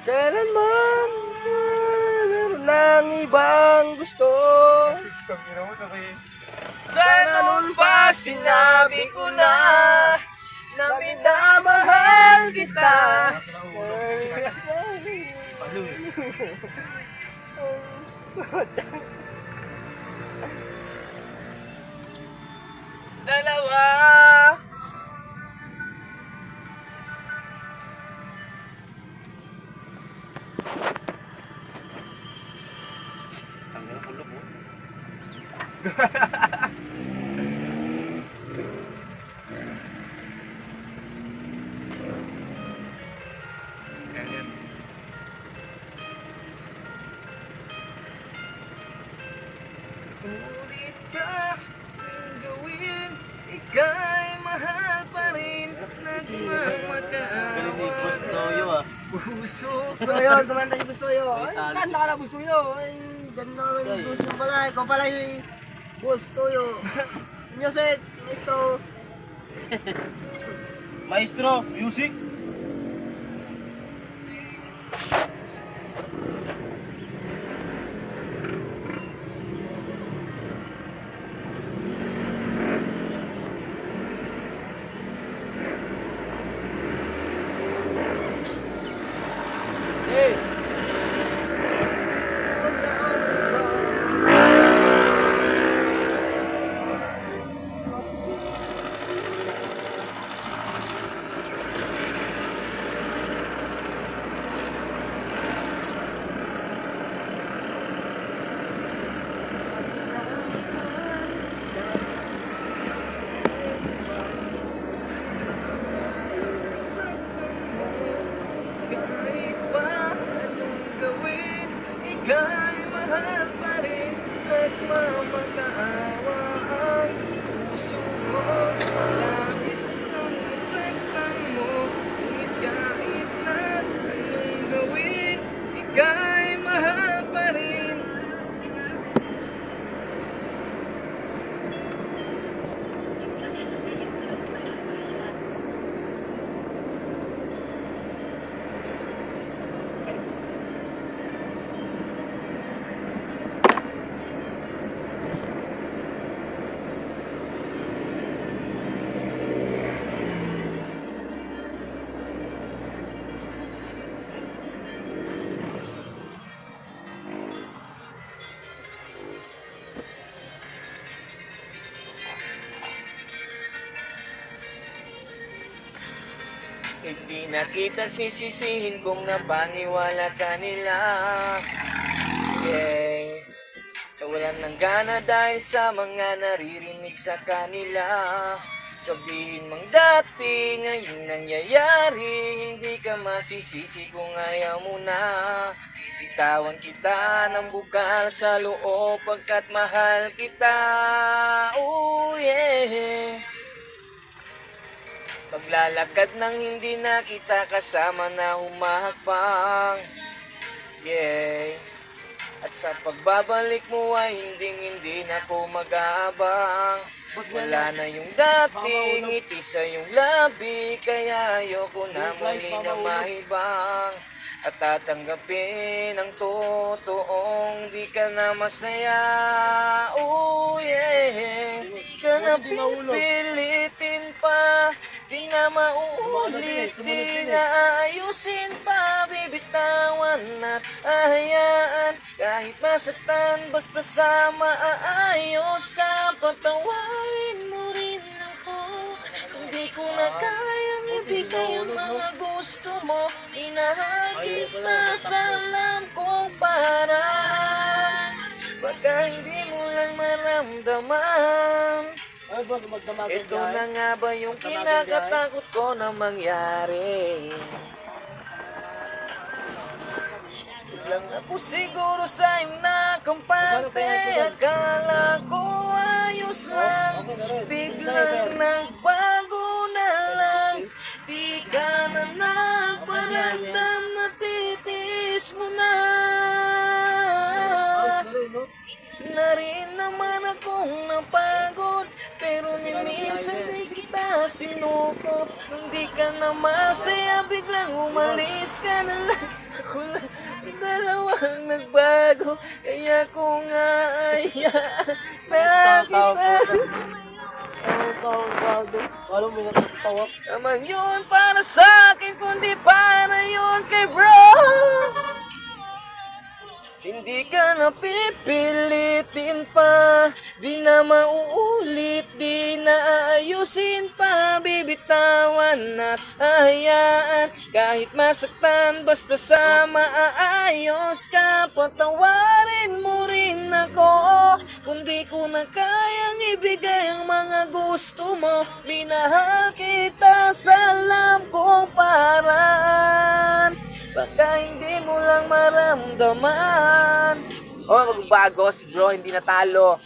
Kailanman meron ng ibang gusto. Sana nun pa sinabi ko na minamahal kita. Dalawa. Tanggal ulo po. Ganyan. Ngunit ba ang gawin, ika'y mahal pa rin. Nagmamakaawa. Galing ni gusto yun ah. Puso. Gusto yun, kumanta yung gusto yun. Ay, kanta ka na gusto yun. Ay, ganda naman yung gusto yun pala. Ikaw pala yung gusto yun. Music, maestro. Maestro, music. Kahit pa anong gawin, ika'y mahal pa rin. Nagmamakaawa ang puso ko. Labis ng nasaktan mo. Ngunit kahit na anong gawin, ika'y mahal pa rin. Hindi na kita sisisihin kung napaniwala ka nila. Yeah. Nawalan ng gana dahil sa mga naririnig sa kanila. Sabihin mang dati, ngayon nangyayari. Hindi ka masisisi kung ayaw mo na. Bitawan kita ng bugal sa loob pagkat mahal kita. Oh yeah. Paglalakad nang hindi na kita kasama na humahakbang. Yeah. At sa pagbabalik mo ay hindi na ako mag-aabang. Wala na yung dating ngiti sa iyong labi, kaya ayoko na muli na mahibang. At tatanggapin ang totoong di ka na masaya. Oh yeah. Di ka na pipilitin pa, di na mauulit, di na aayusin pa. Bibitawan at ahayaan, kahit masaktan, basta sa maayos ka. Patawarin mo rin ako, hindi ko na kayang ibigay ang mga gusto mo. Minahal kita sa alam kong paraan, baka hindi mo lang maramdaman. Ito na nga ba yung kinakatakot ko na mangyari? Biglang ako siguro sa iyong nakampante. Akala ko ayos lang, biglang nagbago na lang. Di ka na nagparamdam, natitiis mo na. Na rin naman akong napagod, pero ni Isang days kita sinuko, nung di ka na masaya, biglang umalis ka na lang. Ako lang sa dalawang nagbago, kaya ko nga ayaan na kita. Alam mo yung nagtawa? Naman yun para sa akin, kundi para yun kay bro. Hindi ka na pipilitin pa, di na mauulit, di na aayusin pa. Bibitawan at ahayaan, kahit masaktan, basta sa maaayos ka. Patawarin mo rin ako, kundi ko na kayang ibigay ang mga gusto mo. Minahal kita sa alam kong paraan, baka hindi mo lang maramdaman. Oh, magbago si bro, hindi natalo.